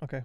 Okay.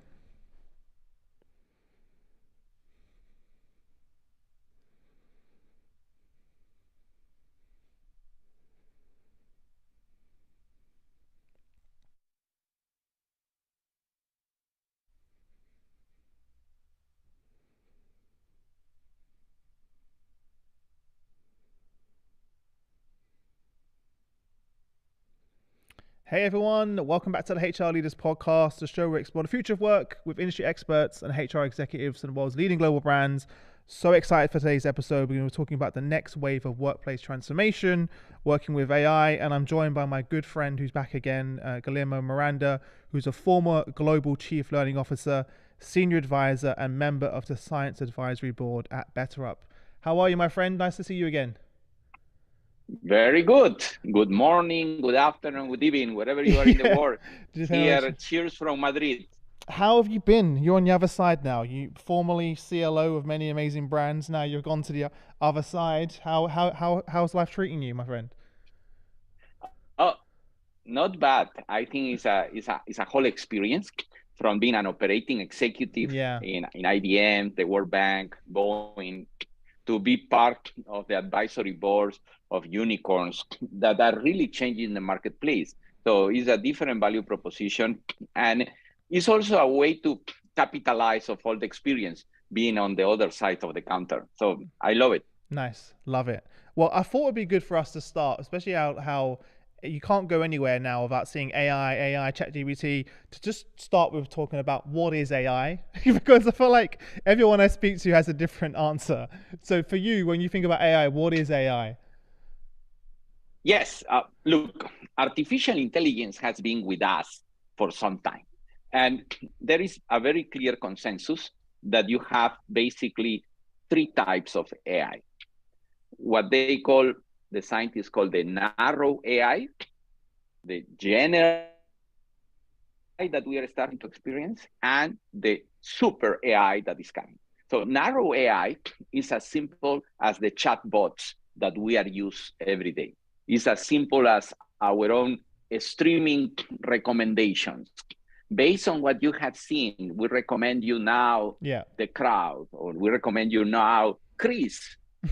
Hey everyone, welcome back to the HR Leaders Podcast, the show where we explore the future of work with industry experts and HR executives and the world's leading global brands. So excited for today's episode. We're going to be talking about the next wave of workplace transformation, working with AI, and I'm joined by my good friend who's back again, Guillermo Miranda, who's a former Global Chief Learning Officer, Senior Advisor, and member of the Science Advisory Board at BetterUp. How are you, my friend? Nice to see you again. Very good. Good morning, good afternoon, good evening, wherever you are in the world. Here, cheers from Madrid. How have you been? You're on the other side now. You formerly CLO of many amazing brands. Now you've gone to the other side. How's life treating you, my friend? Oh, not bad. I think it's a whole experience from being an operating executive Yeah. in IBM, the World Bank, Boeing, to be part of the advisory boards of unicorns that are really changing the marketplace. So it's a different value proposition, and it's also a way to capitalize of all the experience being on the other side of the counter. So I love it. Nice. Love it. Well, I thought it'd be good for us to start, especially how you can't go anywhere now without seeing AI, ChatGPT, to just start with talking about what is AI, because I feel like everyone I speak to has a different answer. So for you, when you think about AI, what is AI? Yes, look, artificial intelligence has been with us for some time. And there is a very clear consensus that you have basically three types of AI. What they call, the scientists call the narrow AI, the general AI that we are starting to experience, and the super AI that is coming. So narrow AI is as simple as the chatbots that we are used every day. It's as simple as our own streaming recommendations. Based on what you have seen, we recommend you now the crowd, or we recommend you now Chris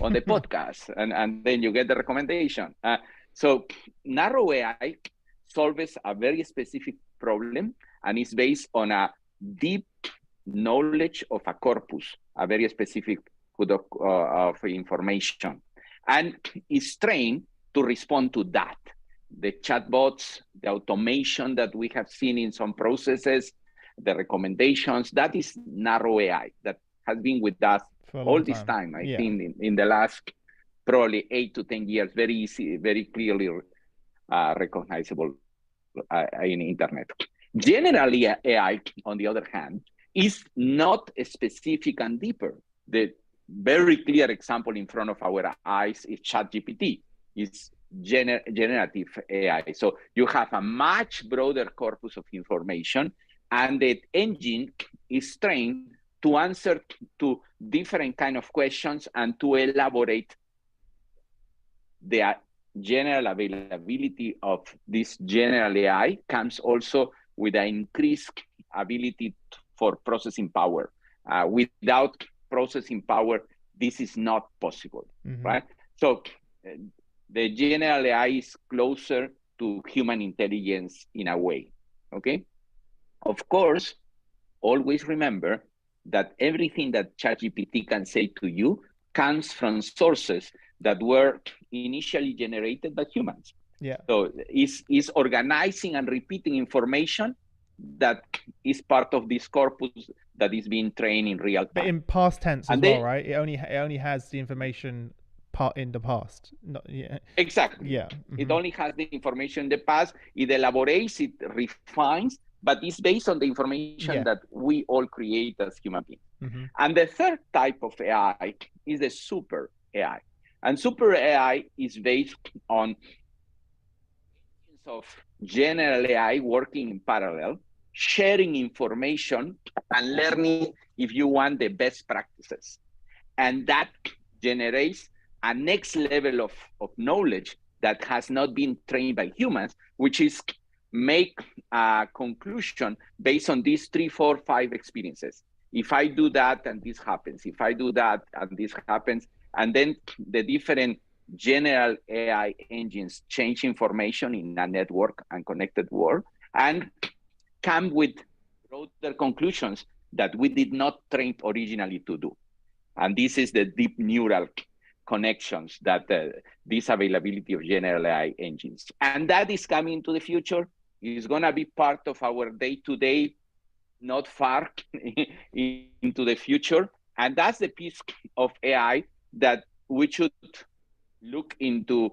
on the podcast, and then you get the recommendation. So narrow AI solves a very specific problem, and it's based on a deep knowledge of a corpus, a very specific of information, and is trained to respond to that. The chatbots, the automation that we have seen in some processes, the recommendations, that is narrow AI that has been with us all this time. I think in the last probably 8 to 10 years, very easy, very clearly recognizable in internet. Generally, AI, on the other hand, is not specific and deeper. The very clear example in front of our eyes is ChatGPT. It's generative AI. So you have a much broader corpus of information, and the engine is trained to answer to different kind of questions and to elaborate the general availability of this general AI comes also with an increased ability for processing power. Without processing power, this is not possible, right? So the general AI is closer to human intelligence in a way, okay? Of course, always remember that everything that ChatGPT can say to you comes from sources that were initially generated by humans. Yeah. So it's organizing and repeating information that is part of this corpus that is being trained in real time. But in past tense as well, right? It only has the information part in the past. Exactly. Yeah. It only has the information in the past. It elaborates, it refines, but it's based on the information that we all create as human beings. And the third type of AI is the super AI. And super AI is based on of general AI working in parallel, sharing information and learning, if you want, the best practices. And that generates a next level of knowledge that has not been trained by humans, which is make a conclusion based on these 3, 4, 5 experiences. If I do that and this happens, if I do that and this happens, and then the different general AI engines change information in a network and connected world and come with broader conclusions that we did not train originally to do. And this is the deep neural connections that this availability of general AI engines. And that is coming into the future. It's going to be part of our day-to-day, not far into the future. And that's the piece of AI that we should look into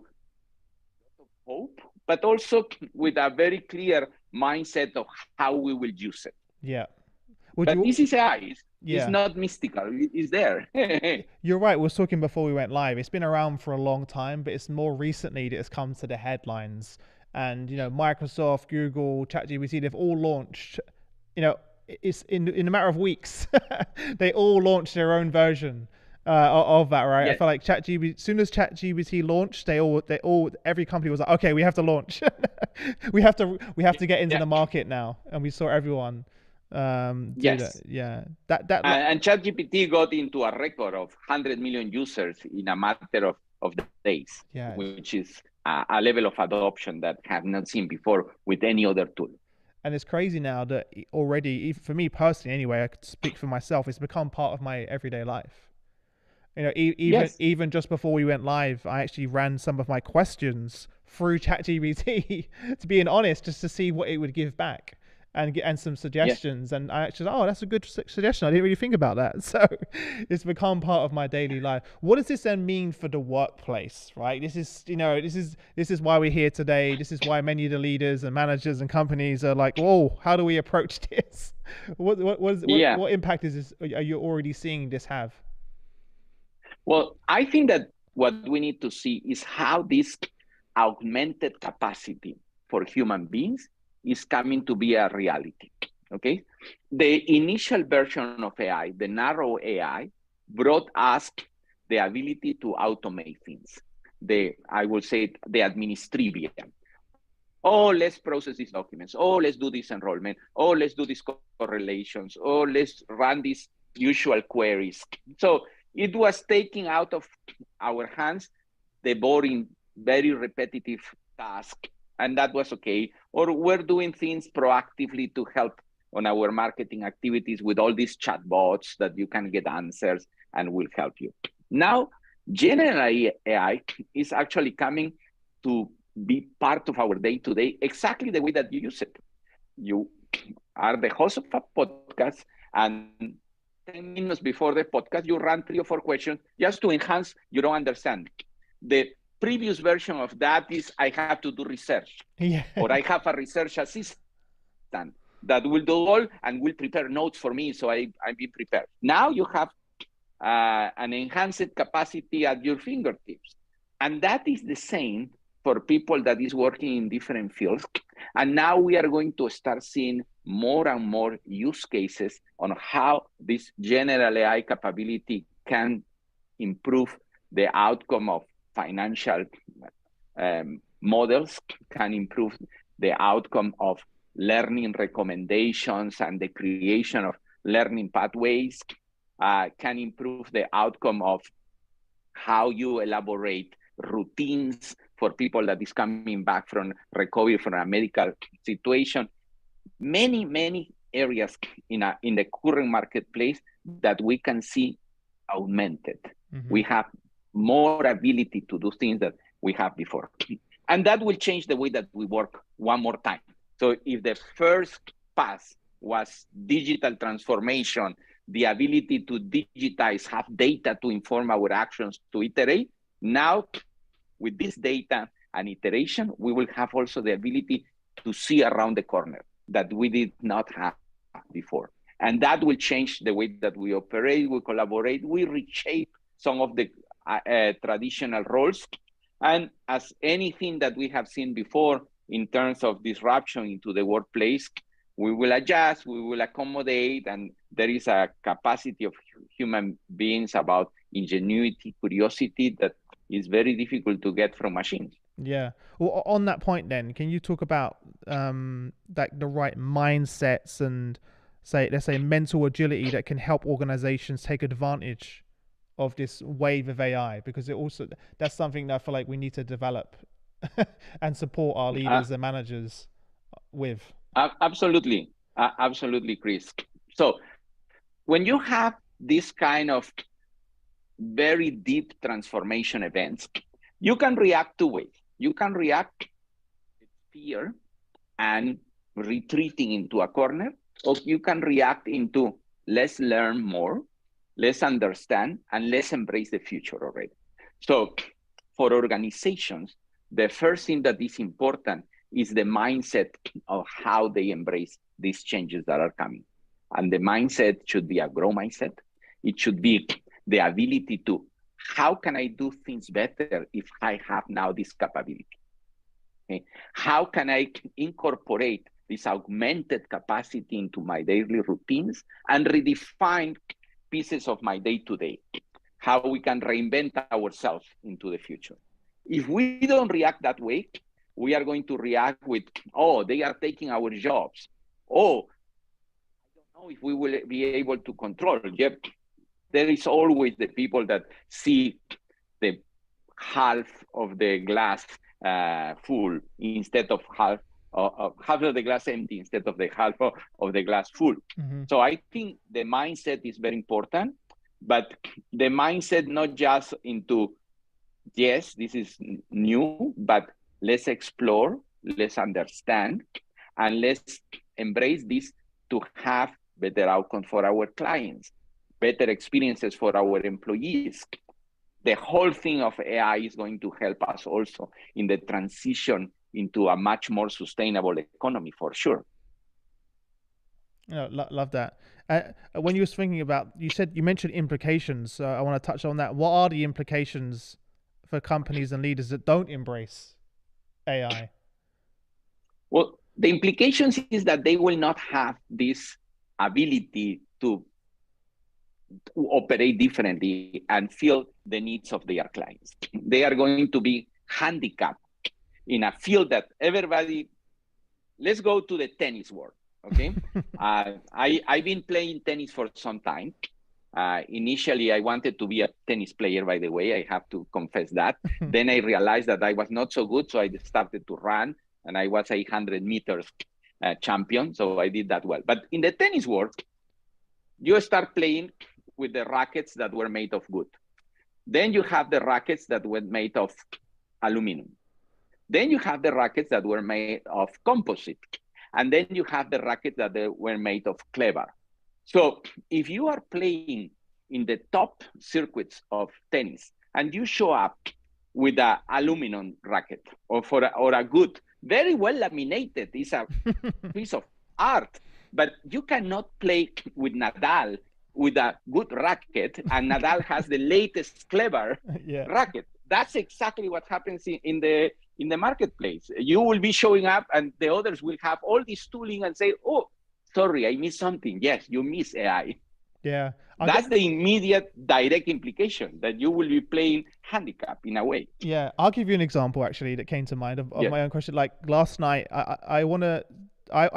hope, but also with a very clear mindset of how we will use it. Yeah. This is AI. It's not mystical. It's there. You're right. We were talking before we went live. It's been around for a long time, but it's more recently that it's come to the headlines. And, Microsoft, Google, ChatGPT, they've all launched, it's in a matter of weeks. They all launched their own version of that, right? Yes. I feel like ChatGPT, as soon as ChatGPT launched, every company was like, okay, we have to launch. we have to get into the market now. And we saw everyone yes. Yeah. And ChatGPT got into a record of 100 million users in a matter of days, which is a level of adoption that I have not seen before with any other tool. And it's crazy now that already, for me personally anyway, I could speak for myself, it's become part of my everyday life. Even just before we went live, I actually ran some of my questions through ChatGPT, to being honest, just to see what it would give back and some suggestions. And I actually, that's a good suggestion. I didn't really think about that. So it's become part of my daily life. What does this then mean for the workplace, right? This is why we're here today. This is why many of the leaders and managers and companies are like, whoa, how do we approach this? What impact is this? Are you already seeing this have? Well, I think that what we need to see is how this augmented capacity for human beings is coming to be a reality, okay? The initial version of AI, the narrow AI, brought us the ability to automate things. I will say the administrivia. Oh, let's process these documents. Oh, let's do this enrollment. Oh, let's do these correlations. Oh, let's run these usual queries. So it was taking out of our hands the boring, very repetitive task, and that was okay. Or we're doing things proactively to help on our marketing activities with all these chatbots that you can get answers and will help you. Now, general AI is actually coming to be part of our day-to-day exactly the way that you use it. You are the host of a podcast, and 10 minutes before the podcast, you run 3 or 4 questions just to enhance your own understanding. The previous version of that is I have to do research, or I have a research assistant that will do all and will prepare notes for me, so I'm be prepared. Now you have an enhanced capacity at your fingertips, and that is the same for people that is working in different fields. And now we are going to start seeing more and more use cases on how this general AI capability can improve the outcome of financial models, can improve the outcome of learning recommendations and the creation of learning pathways, can improve the outcome of how you elaborate routines for people that is coming back from recovery from a medical situation. Many, many areas in the current marketplace that we can see augmented. Mm-hmm. We have more ability to do things that we have before. And that will change the way that we work one more time. So if the first pass was digital transformation, the ability to digitize, have data to inform our actions, to iterate, now with this data and iteration, we will have also the ability to see around the corner that we did not have before. And that will change the way that we operate, we collaborate, we reshape some of the traditional roles. And as anything that we have seen before in terms of disruption into the workplace, we will adjust, we will accommodate, and there is a capacity of human beings about ingenuity, curiosity that is very difficult to get from machines. Yeah. Well, on that point, then, can you talk about like the right mindsets and say, let's say, mental agility that can help organizations take advantage of this wave of AI? Because it also that's something that I feel like we need to develop and support our Uh, leaders and managers with. Absolutely, absolutely, Chris. So when you have this kind of very deep transformation events, you can react two ways. You can react with fear and retreating into a corner, or you can react into let's learn more, let's understand, and let's embrace the future already. So for organizations, the first thing that is important is the mindset of how they embrace these changes that are coming. And the mindset should be a growth mindset. It should be the ability to, how can I do things better if I have now this capability? Okay. How can I incorporate this augmented capacity into my daily routines and redefine pieces of my day to day? How we can reinvent ourselves into the future. If we don't react that way, we are going to react with, oh, they are taking our jobs. Oh, I don't know if we will be able to control. Yep, there is always the people that see the half of the glass full instead of half of the glass empty instead of the half of the glass full. Mm-hmm. So I think the mindset is very important, but the mindset not just into, yes, this is new, but let's explore, let's understand, and let's embrace this to have better outcomes for our clients, better experiences for our employees. The whole thing of AI is going to help us also in the transition into a much more sustainable economy, for sure. Love that. When you were thinking about, you mentioned implications. I want to touch on that. What are the implications for companies and leaders that don't embrace AI? Well, the implications is that they will not have this ability to operate differently and feel the needs of their clients. They are going to be handicapped in a field that everybody, let's go to the tennis world. Okay. I've been playing tennis for some time. Initially, I wanted to be a tennis player, by the way, I have to confess that. Then I realized that I was not so good. So I started to run and I was 800 meters champion. So I did that well. But in the tennis world, you start playing with the rackets that were made of wood. Then you have the rackets that were made of aluminum. Then you have the rackets that were made of composite. And then you have the rackets that were made of clever. So if you are playing in the top circuits of tennis and you show up with an aluminum racket or a good, very well laminated, it's a piece of art, but you cannot play with Nadal with a good racket, and Nadal has the latest clever Yeah. racket. That's exactly what happens in the marketplace. You will be showing up, and the others will have all this tooling and say, "Oh, sorry, I missed something." Yes, you miss AI. Yeah. That's the immediate direct implication, that you will be playing handicap in a way. Yeah, I'll give you an example actually that came to mind of Yeah. my own question. Like last night, I want to. I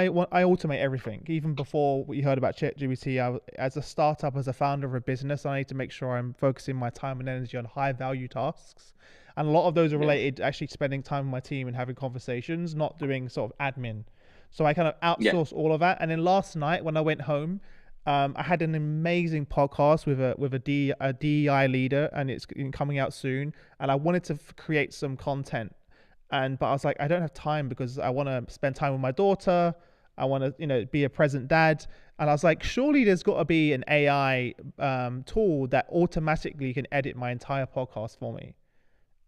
automate everything. Even before we heard about ChatGPT, as a startup, as a founder of a business, I need to make sure I'm focusing my time and energy on high value tasks. And a lot of those are Yes. related to actually spending time with my team and having conversations, not doing sort of admin. So I kind of Yeah. outsource all of that. And then last night when I went home, I had an amazing podcast with a DEI leader, and it's coming out soon. And I wanted to create some content, but I was like, I don't have time because I want to spend time with my daughter. I want to be a present dad. And I was like, surely there's got to be an AI tool that automatically can edit my entire podcast for me.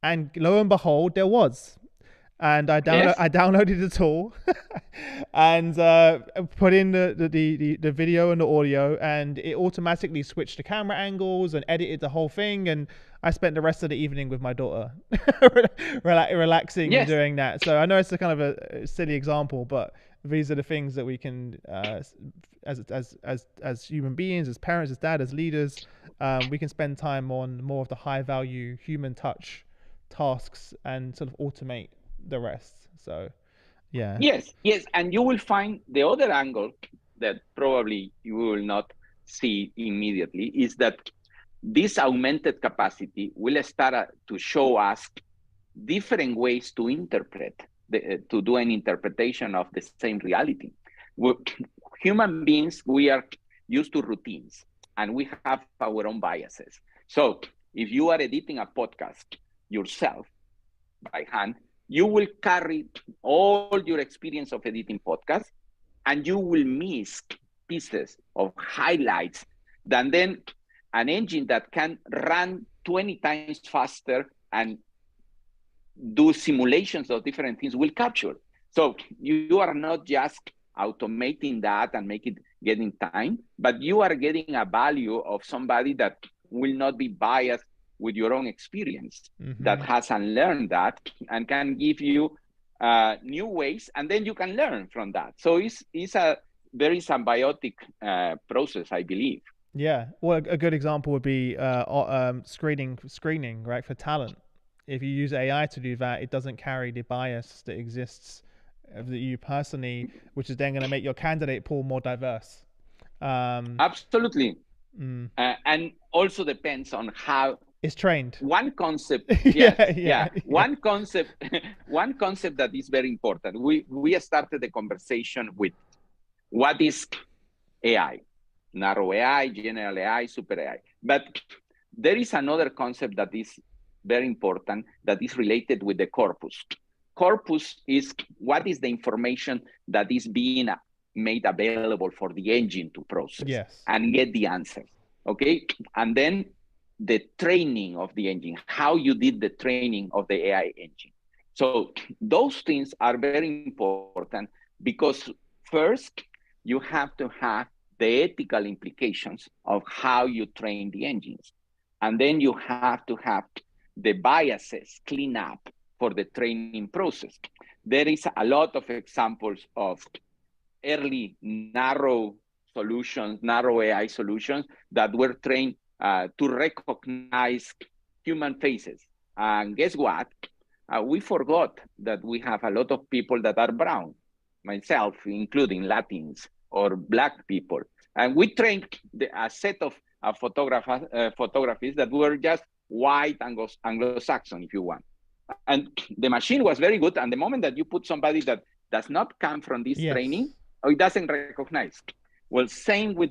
And lo and behold, there was. And Yes. I downloaded the tool and put in the video and the audio, and it automatically switched the camera angles and edited the whole thing. And I spent the rest of the evening with my daughter, relaxing and Yes. doing that. So I know it's a kind of a silly example, but these are the things that we can, as human beings, as parents, as dad, as leaders, we can spend time on more of the high value human touch tasks and sort of automate the rest. So yeah. Yes, yes, and you will find the other angle that probably you will not see immediately is that this augmented capacity will start to show us different ways to interpret, to do an interpretation of the same reality. we Human beings, we are used to routines and we have our own biases. So if you are editing a podcast yourself by hand, you will carry all your experience of editing podcasts and you will miss pieces of highlights than then an engine that can run 20 times faster and do simulations of different things will capture. So you are not just automating that and make it getting time, but you are getting a value of somebody that will not be biased with your own experience, that has unlearned that and can give you new ways, and then you can learn from that. So it's a very symbiotic process, I believe. Yeah. Well, a good example would be screening, right, for talent. If you use AI to do that, it doesn't carry the bias that exists of you personally, which is then going to make your candidate pool more diverse. Absolutely. And also depends on how it's trained. One concept, one concept that is very important. We started the conversation with what is AI, narrow AI, general AI, super AI. But there is another concept that is very important that is related with the corpus. Corpus is what is the information that is being made available for the engine to process and get the answers. Okay, and then the training of the engine, how you did the training of the AI engine. So those things are very important because first, you have to have the ethical implications of how you train the engines. And then you have to have the biases clean up for the training process. There is a lot of examples of early narrow solutions, narrow AI solutions that were trained to recognize human faces. And guess what? We forgot that we have a lot of people that are brown, myself, including Latins or Black people. And we trained a set of photographies that were just white Anglo-Saxon, if you want. And the machine was very good. And the moment that you put somebody that does not come from this training, it doesn't recognize. Well, same with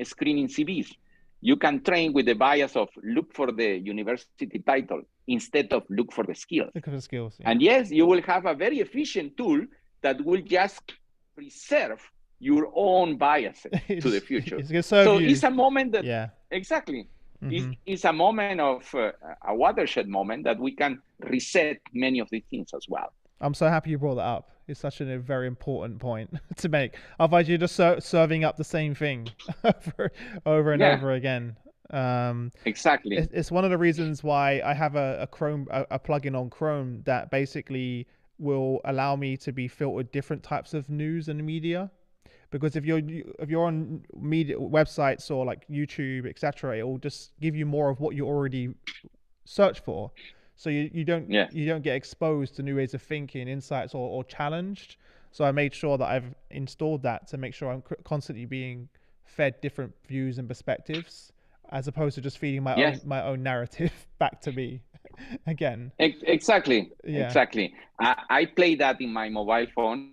screening CVs. You can train with the bias of look for the university title instead of look for the skills. Look for the skills. Yeah. And yes, you will have a very efficient tool that will just preserve your own biases to the future. So it's a moment that, exactly, it's a moment of a watershed moment that we can reset many of these things as well. I'm so happy you brought that up. It's such a very important point to make. Otherwise, you're just serving up the same thing over and over again. Exactly. It's one of the reasons why I have a plugin on Chrome that basically will allow me to be filtered different types of news and media. Because if you're on media websites or like YouTube, etc., it will just give you more of what you already search for. So you don't get exposed to new ways of thinking, insights, or challenged. So I made sure that I've installed that to make sure I'm constantly being fed different views and perspectives, as opposed to just feeding my own narrative back to me again. Exactly. I play that in my mobile phone.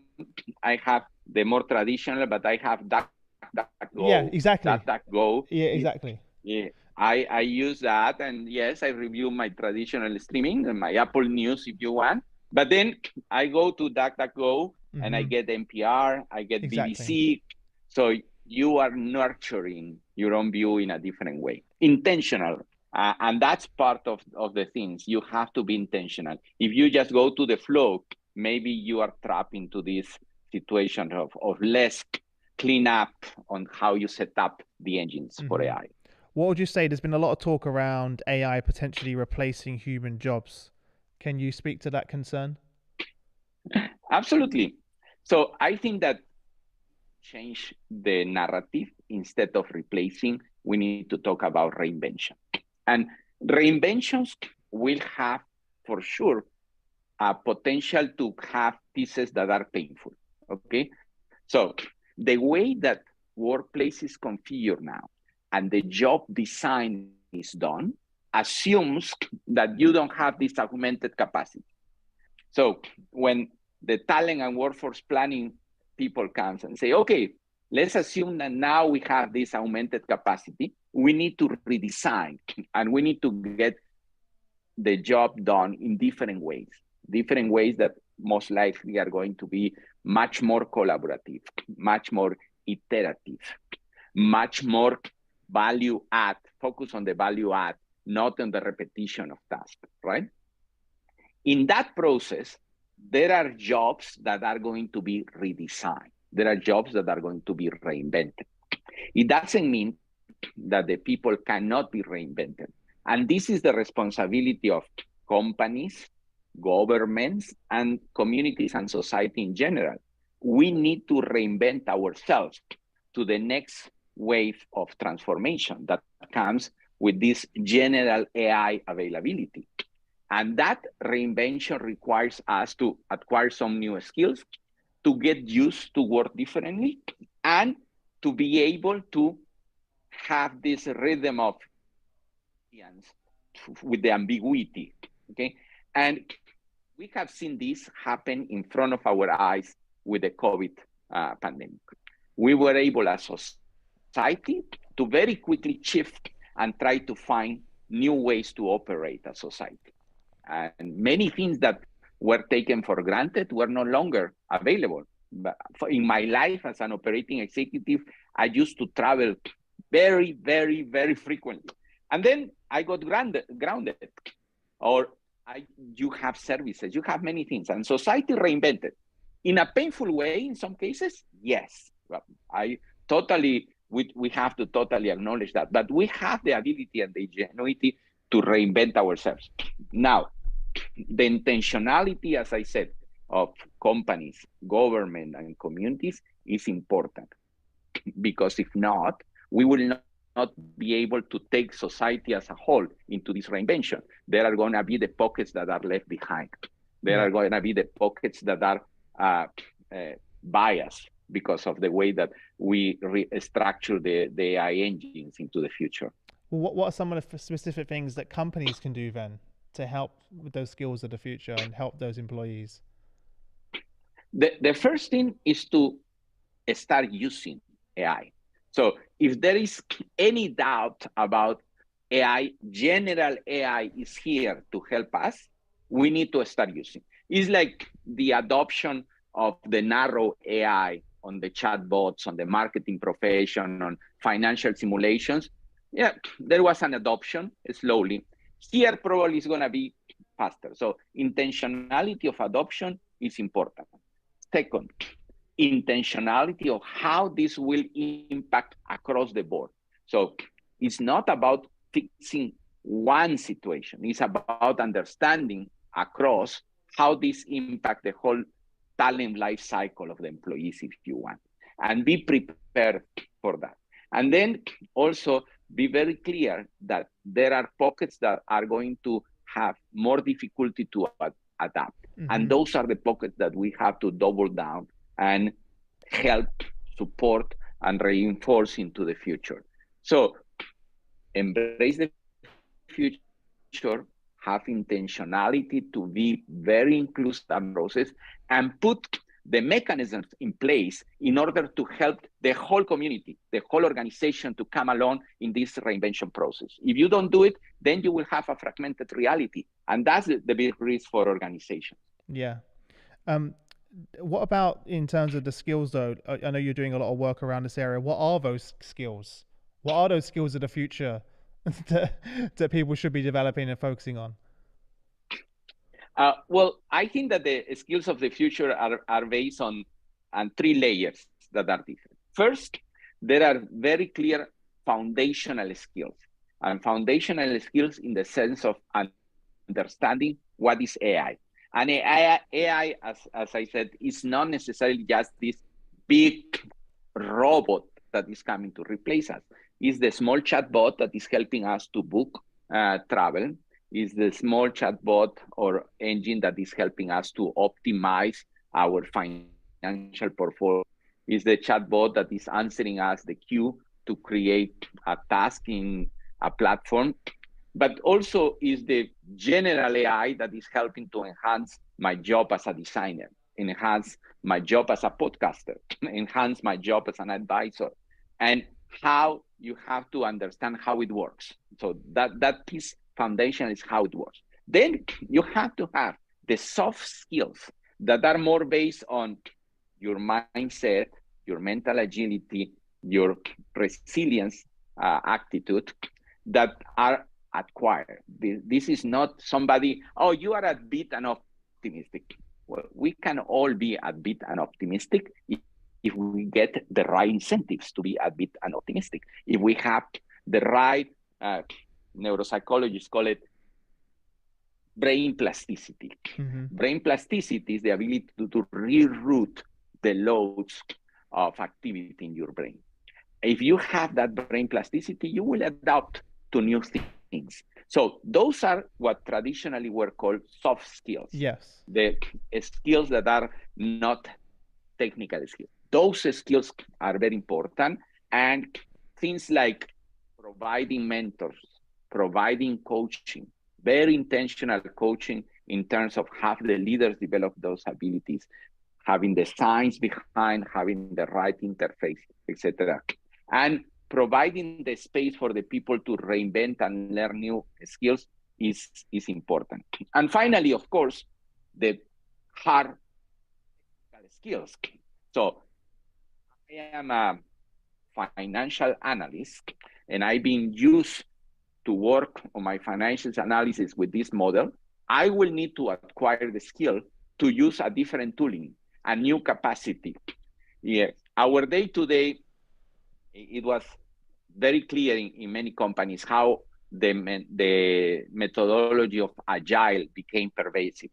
I have the more traditional, but I have DuckDuckGo. Yeah, exactly. DuckDuckGo. Yeah, exactly. Yeah. I use that, and yes, I review my traditional streaming and my Apple News if you want. But then I go to DuckDuckGo and I get NPR, I get BBC. So you are nurturing your own view in a different way, intentional. And that's part of the things. You have to be intentional. If you just go to the flow, maybe you are trapped into this situation of less cleanup on how you set up the engines for AI. What would you say? There's been a lot of talk around AI potentially replacing human jobs. Can you speak to that concern? Absolutely. So I think that change the narrative. Instead of replacing, we need to talk about reinvention. And reinventions will have for sure a potential to have pieces that are painful. Okay, so the way that workplace is configured now and the job design is done assumes that you don't have this augmented capacity. So when the talent and workforce planning people comes and say, okay, let's assume that now we have this augmented capacity, we need to redesign and we need to get the job done in different ways that most likely are going to be much more collaborative, much more iterative, much more value add, focus on the value add, not on the repetition of tasks, right? In that process, there are jobs that are going to be redesigned. There are jobs that are going to be reinvented. It doesn't mean that the people cannot be reinvented. And this is the responsibility of companies, governments, and communities and society in general. We need to reinvent ourselves to the next wave of transformation that comes with this general AI availability. And that reinvention requires us to acquire some new skills, to get used to work differently, and to be able to have this rhythm of with the ambiguity, okay? And we have seen this happen in front of our eyes with the COVID pandemic. We were able as society to very quickly shift and try to find new ways to operate as society. And many things that were taken for granted were no longer available. But in my life as an operating executive, I used to travel very, very, very frequently. And then I got grounded. Or you have services, you have many things. And society reinvented. In a painful way, in some cases, yes. We have to totally acknowledge that. But we have the ability and the ingenuity to reinvent ourselves. Now, the intentionality, as I said, of companies, government, and communities is important. Because if not, we will not be able to take society as a whole into this reinvention. There are going to be the pockets that are left behind. There are going to be the pockets that are biased because of the way that we structure the AI engines into the future. Well, what are some of the specific things that companies can do then to help with those skills of the future and help those employees? The first thing is to start using AI. So if there is any doubt about AI, general AI is here to help us, we need to start using. It's like the adoption of the narrow AI on the chatbots, on the marketing profession, on financial simulations. Yeah, there was an adoption slowly. Here probably is going to be faster. So intentionality of adoption is important. Second, intentionality of how this will impact across the board. So it's not about fixing one situation. It's about understanding across how this impact the whole talent life cycle of the employees, if you want, and be prepared for that. And then also be very clear that there are pockets that are going to have more difficulty to adapt. Mm-hmm. And those are the pockets that we have to double down and help, support, and reinforce into the future. So embrace the future, have intentionality to be very inclusive in the process, and put the mechanisms in place in order to help the whole community, the whole organization to come along in this reinvention process. If you don't do it, then you will have a fragmented reality. And that's the big risk for organizations. Yeah. What about in terms of the skills though? I know you're doing a lot of work around this area. What are those skills? What are those skills of the future that people should be developing and focusing on? Well, I think that the skills of the future are based on three layers that are different. First, there are very clear foundational skills, and foundational skills in the sense of understanding what is AI. And AI, as I said, is not necessarily just this big robot that is coming to replace us. It's the small chatbot that is helping us to book travel. is the small chatbot or engine that is helping us to optimize our financial portfolio. Is the chatbot that is answering us the queue to create a task in a platform, but also is the general AI that is helping to enhance my job as a designer, enhance my job as a podcaster, enhance my job as an advisor, and how you have to understand how it works. So that piece foundation is how it works. Then you have to have the soft skills that are more based on your mindset, your mental agility, your resilience attitude that are acquired. This is not somebody, oh, you are a bit and optimistic. Well, we can all be a bit and optimistic if we get the right incentives to be a bit and optimistic. If we have the right, neuropsychologists call it brain plasticity. Brain plasticity is the ability to reroute the loads of activity in your brain. If you have that brain plasticity, you will adapt to new things. So those are what traditionally were called soft skills. Yes. The skills that are not technical skills. Those skills are very important. And things like providing mentors, providing coaching, very intentional coaching in terms of have the leaders develop those abilities, having the science behind, having the right interface, etc. And providing the space for the people to reinvent and learn new skills is important. And finally, of course, the hard skills. So I am a financial analyst, and I've been used to work on my financial analysis with this model. I will need to acquire the skill to use a different tooling, a new capacity. Yeah, our day-to-day, it was very clear in many companies how the methodology of agile became pervasive.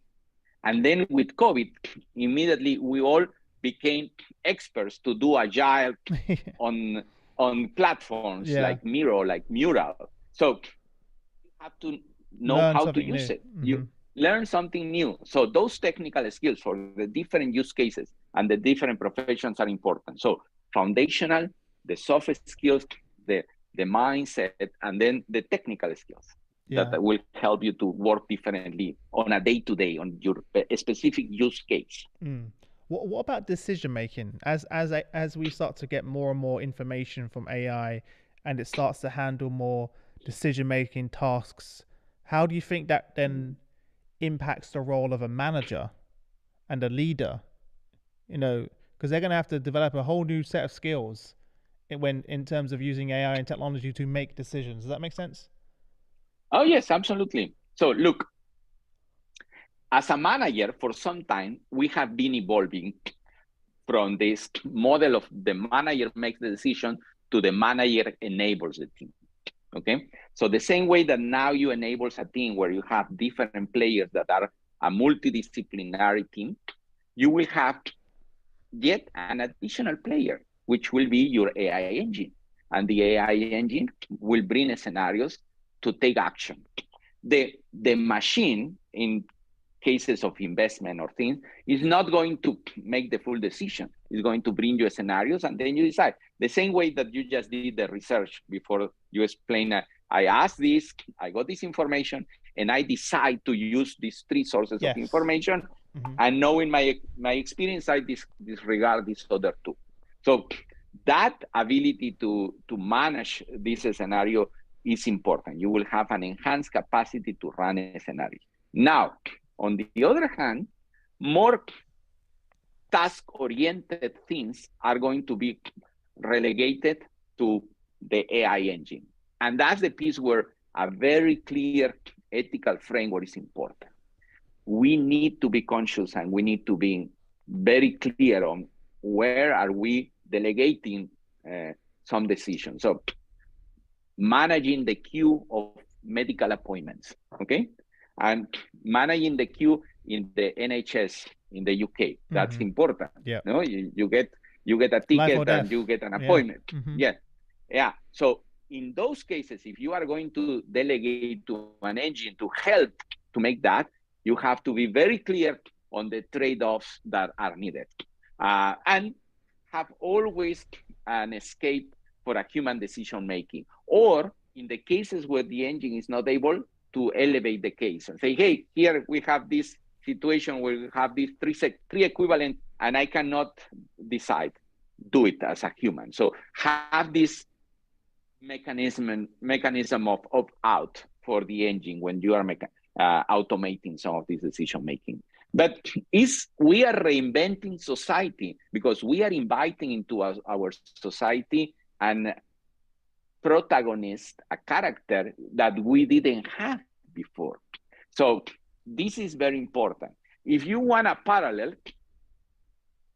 And then with COVID, immediately we all became experts to do agile on platforms like Miro, like Mural. So you have to know how to use it. You learn something new. So those technical skills for the different use cases and the different professions are important. So foundational, the soft skills, the mindset, and then the technical skills that will help you to work differently on a day-to-day on your specific use case. What about decision making? As we start to get more and more information from AI, and it starts to handle more decision making tasks, how do you think that then impacts the role of a manager and a leader? You know, because they're going to have to develop a whole new set of skills in terms of using AI and technology to make decisions. Does that make sense? Oh, yes, absolutely. So look, as a manager, for some time, we have been evolving from this model of the manager makes the decision to the manager enables the team. Okay, so the same way that now you enables a team where you have different players that are a multidisciplinary team, you will have yet an additional player, which will be your AI engine. And the AI engine will bring scenarios to take action. The machine, in cases of investment or things, is not going to make the full decision. It's going to bring you scenarios and then you decide. The same way that you just did the research before you explain, I asked this, I got this information, and I decide to use these three sources of information. And knowing my experience, I disregard this other two. So that ability to manage this scenario is important. You will have an enhanced capacity to run a scenario. Now, on the other hand, more task-oriented things are going to be relegated to the AI engine. And that's the piece where a very clear ethical framework is important. We need to be conscious and we need to be very clear on where are we delegating some decisions. So managing the queue of medical appointments, okay? And managing the queue in the NHS in the UK. That's important. Yeah. No, you get a ticket and you get an appointment. Yeah. So in those cases, if you are going to delegate to an engine to help to make that, you have to be very clear on the trade-offs that are needed, and have always an escape for a human decision making. Or in the cases where the engine is not able, to elevate the case and say, hey, here we have this situation where we have these three equivalent, and I cannot decide. Do it as a human. So have this mechanism of opt-out for the engine when you are automating some of this decision making. But we are reinventing society, because we are inviting into our society an protagonist, a character that we didn't have before. So this is very important. If you want a parallel,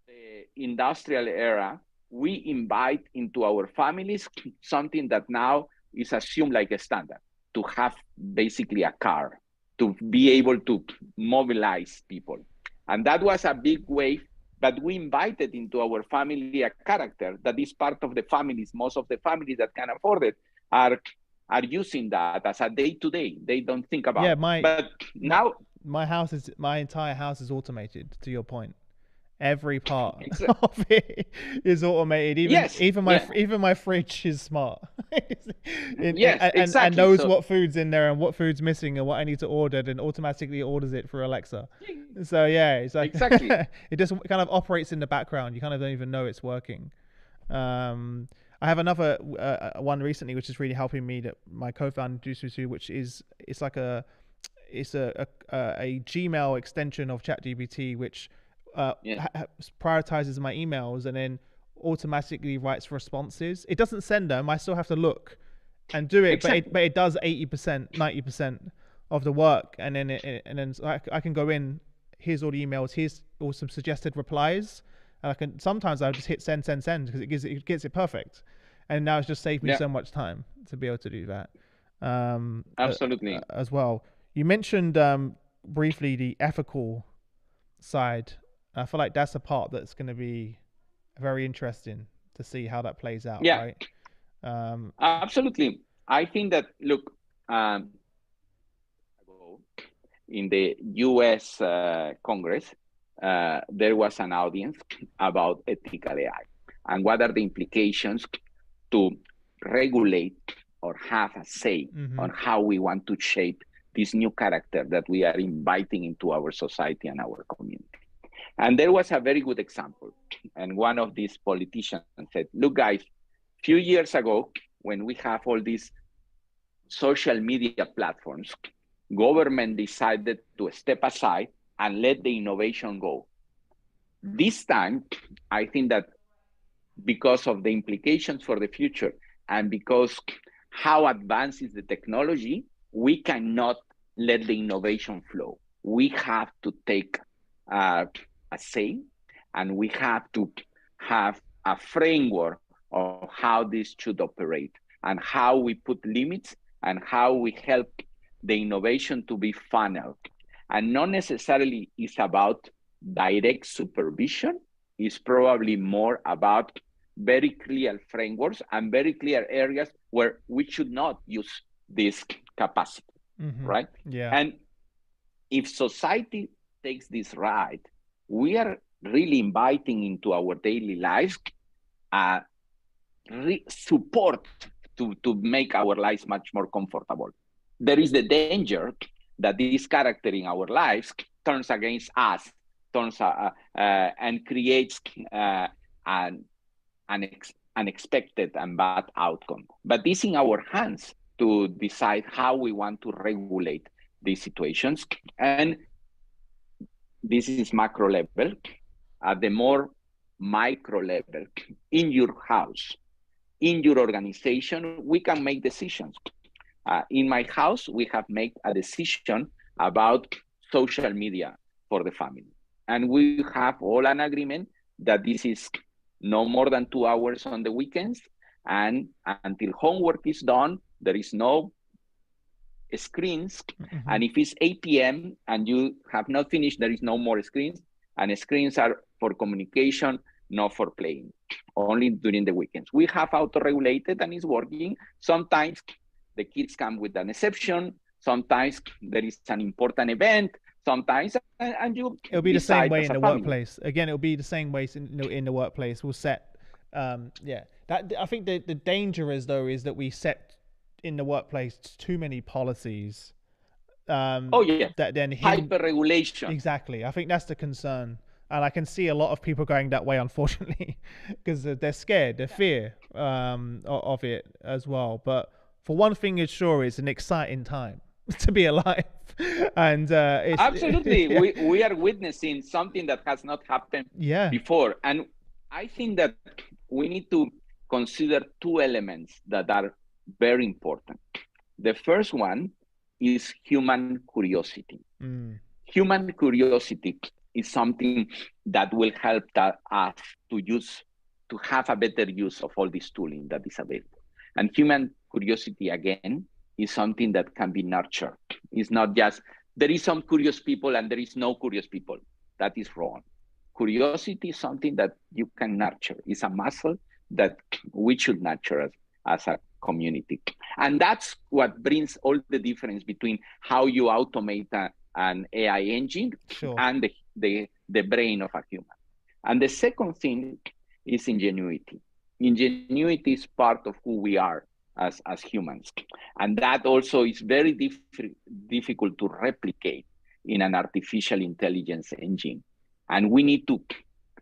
the industrial era, we invite into our families something that now is assumed like a standard, to have basically a car, to be able to mobilize people. And that was a big wave, but we invited into our family a character that is part of the families. Most of the families that can afford it are using that as a day-to-day. They don't think about it. But now my entire house is automated, to your point. Every part of it is automated. Even my fridge is smart. And knows what food's in there and what food's missing and what I need to order, and automatically orders it through Alexa. So yeah, it's like exactly. It just kind of operates in the background. You kind of don't even know it's working. I have another one recently, which is really helping me, that my co-founder introduced me to, which is it's a Gmail extension of ChatGPT, which prioritizes my emails and then automatically writes responses. It doesn't send them. I still have to look and do it, exactly. but it does 80%, 90% of the work, and then I can go in. Here's all the emails. Here's all some suggested replies, and sometimes I just hit send because it gets it perfect. And now it's just saved me so much time to be able to do that. Absolutely. As well, you mentioned briefly the ethical side. I feel like that's a part that's going to be very interesting to see how that plays out. Yeah, right? Absolutely. I think that, look, in the U.S. Congress, there was an audience about ethical AI and what are the implications to regulate or have a say on how we want to shape this new character that we are inviting into our society and our community. And there was a very good example. And one of these politicians said, look, guys, a few years ago, when we have all these social media platforms, government decided to step aside and let the innovation go. This time, I think that because of the implications for the future and because how advanced is the technology, we cannot let the innovation flow. We have to take a say, and we have to have a framework of how this should operate and how we put limits and how we help the innovation to be funneled. And not necessarily is about direct supervision, it's probably more about very clear frameworks and very clear areas where we should not use this capacity, right? Yeah. And if society takes this right, we are really inviting into our daily lives support to make our lives much more comfortable. There is the danger that this character in our lives turns against us, and creates an unexpected and bad outcome. But it's in our hands to decide how we want to regulate these situations. And this is macro level. At the more micro level, in your house, in your organization, we can make decisions. In my house, we have made a decision about social media for the family. And we have all an agreement that this is no more than 2 hours on the weekends. And until homework is done, there is no screens. And if it's 8 p.m. and you have not finished, there is no more screens. And screens are for communication, not for playing. only during the weekends. We have auto-regulated and it's working. Sometimes the kids come with an exception. Sometimes there is an important event. Sometimes, and you it'll be the same way in the family. workplace. Again, it'll be the same way in the workplace. We'll set, that I think the danger is that we set in the workplace too many policies. That then hyper-regulation. Exactly. I think that's the concern. And I can see a lot of people going that way, unfortunately, because they're scared, they're fear of it as well. But for one thing is sure, it's an exciting time to be alive. And it's, absolutely, we are witnessing something that has not happened before. And I think that we need to consider two elements that are very important. The first one is human curiosity. Human curiosity is something that will help us to have a better use of all this tooling that is available. And human curiosity, again, is something that can be nurtured. It's not just, there is some curious people and there is no curious people. That is wrong. Curiosity is something that you can nurture. It's a muscle that we should nurture as a community. And that's what brings all the difference between how you automate an AI engine and the brain of a human. And the second thing is ingenuity. Ingenuity is part of who we are as humans. And that also is very difficult to replicate in an artificial intelligence engine. And we need to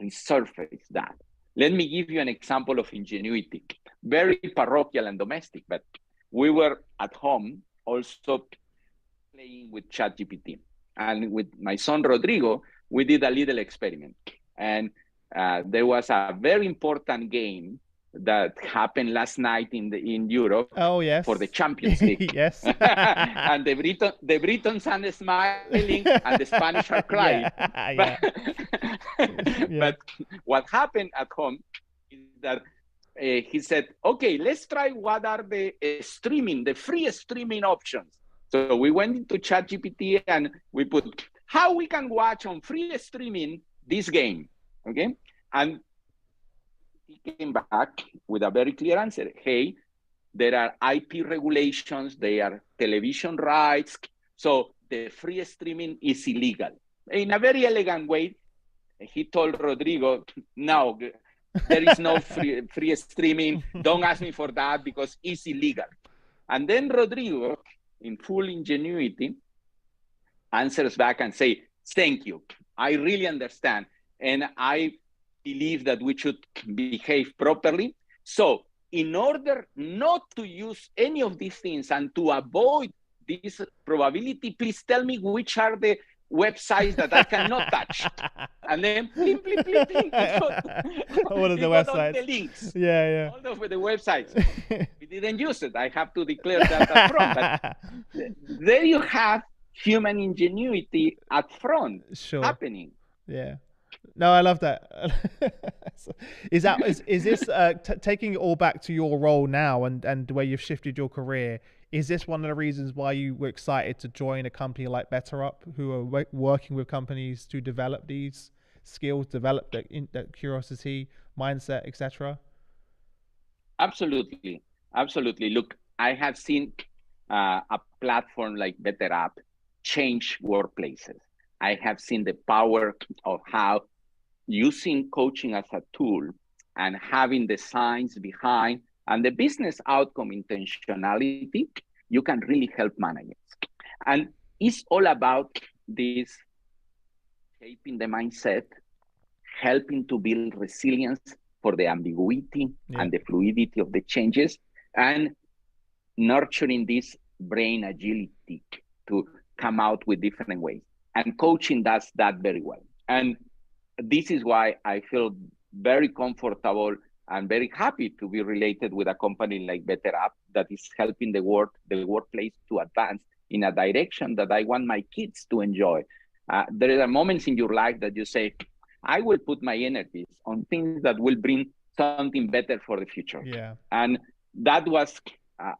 resurface that. Let me give you an example of ingenuity, very parochial and domestic, but we were at home also playing with ChatGPT. And with my son, Rodrigo, we did a little experiment. And there was a very important game that happened last night in Europe. Oh, yes. For the Champions League. Yes. And the Britons are smiling and the Spanish are crying. But what happened at home is that he said, okay, let's try what are the free streaming options. So we went into ChatGPT and we put how we can watch on free streaming this game, okay? And he came back with a very clear answer. Hey, there are IP regulations, there are television rights, so the free streaming is illegal. In a very elegant way, he told Rodrigo, no, there is no free streaming. Don't ask me for that because it's illegal. And then Rodrigo, in full ingenuity, answers back and say, thank you. I really understand. And I believe that we should behave properly. So in order not to use any of these things and to avoid this probability, please tell me which are the websites that I cannot touch. And then bling, bling, bling, bling. All of the websites. All the links. Yeah. All of the websites. We didn't use it. I have to declare that up front. But there you have human ingenuity up front happening. Yeah. No, I love that. Is this taking it all back to your role now and the way you've shifted your career? Is this one of the reasons why you were excited to join a company like BetterUp, who are working with companies to develop these skills, develop that curiosity, mindset, etc.? Absolutely. Look, I have seen a platform like BetterUp change workplaces. I have seen the power of how using coaching as a tool and having the science behind and the business outcome intentionality, you can really help managers. And it's all about this shaping the mindset, helping to build resilience for the ambiguity and the fluidity of the changes, and nurturing this brain agility to come out with different ways. And coaching does that very well. And this is why I feel very comfortable and very happy to be related with a company like BetterUp that is helping the workplace to advance in a direction that I want my kids to enjoy. There are moments in your life that you say, I will put my energies on things that will bring something better for the future. Yeah. And that was,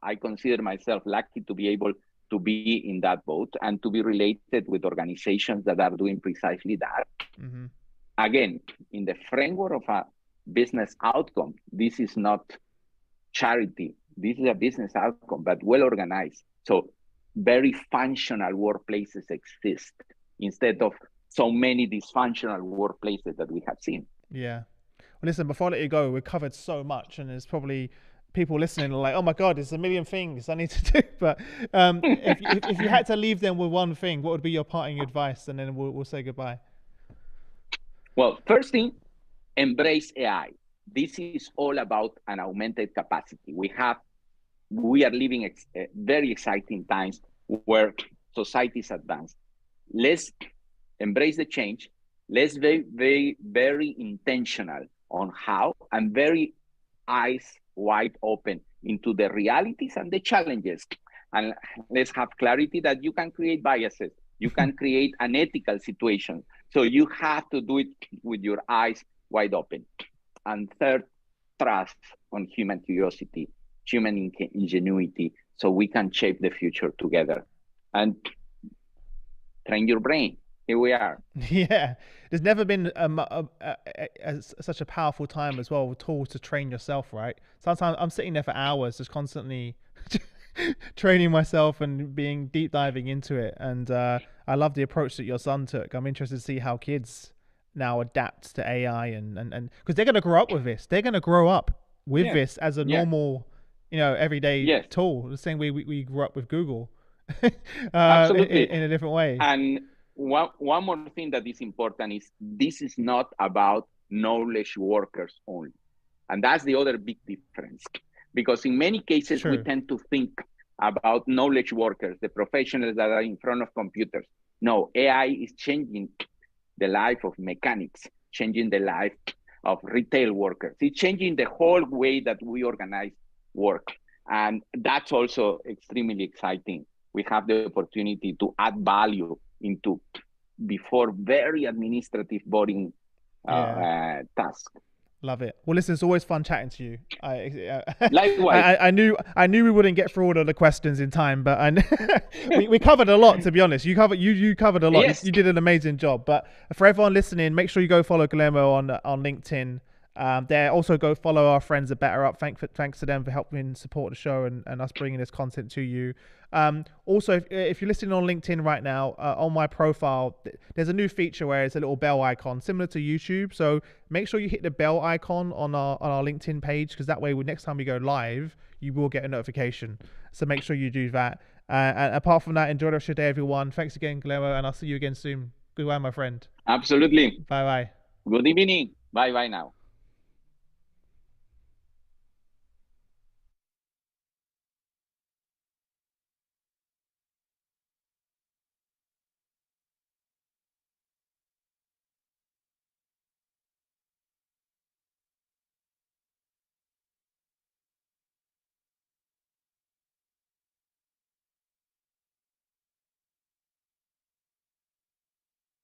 I consider myself lucky to be able to be in that boat and to be related with organizations that are doing precisely that. Mm-hmm. Again, in the framework of a business outcome. This is not charity. This is a business outcome, but well organized. So very functional workplaces exist instead of so many dysfunctional workplaces that we have seen. Yeah. Well, listen, before I let you go, we've covered so much, and there's probably people listening are like, "Oh my God, there's a million things I need to do." But if you had to leave them with one thing, what would be your parting advice? And then we'll say goodbye. Well, first thing, embrace AI. This is all about an augmented capacity. We are living very exciting times where society is advanced. Let's embrace the change. Let's be very, very intentional on how, and very eyes wide open into the realities and the challenges. And let's have clarity that you can create biases. You can create unethical situations. So you have to do it with your eyes wide open. And third, trust on human curiosity, human ingenuity, so we can shape the future together. And train your brain. Here we are. Yeah, there's never been such a powerful time as well with tools to train yourself, right? Sometimes I'm sitting there for hours just constantly training myself and being deep diving into it. And I love the approach that your son took. I'm interested to see how kids now adapt to AI and because they're going to grow up with this. They're going to grow up with this as a normal, everyday tool. The same way we grew up with Google. Absolutely. In a different way. And one more thing that is important is this is not about knowledge workers only. And that's the other big difference. Because in many cases, we tend to think about knowledge workers, the professionals that are in front of computers. No, AI is changing the life of mechanics, changing the life of retail workers. It's changing the whole way that we organize work. And that's also extremely exciting. We have the opportunity to add value into before very administrative, boring tasks. Love it. Well, listen, it's always fun chatting to you. Likewise. I knew we wouldn't get through all of the questions in time, but we covered a lot. To be honest, you covered a lot. Yes. You did an amazing job. But for everyone listening, make sure you go follow Guillermo on LinkedIn. There, also go follow our friends at BetterUp. Thanks to them for helping support the show and us bringing this content to you. Also, if you're listening on LinkedIn right now, on my profile, there's a new feature where it's a little bell icon similar to YouTube. So make sure you hit the bell icon on our LinkedIn page, because that way, next time we go live, you will get a notification. So make sure you do that. And apart from that, enjoy the rest of your day, everyone. Thanks again, Guillermo, and I'll see you again soon. Goodbye, my friend. Absolutely. Bye bye. Good evening. Bye bye now.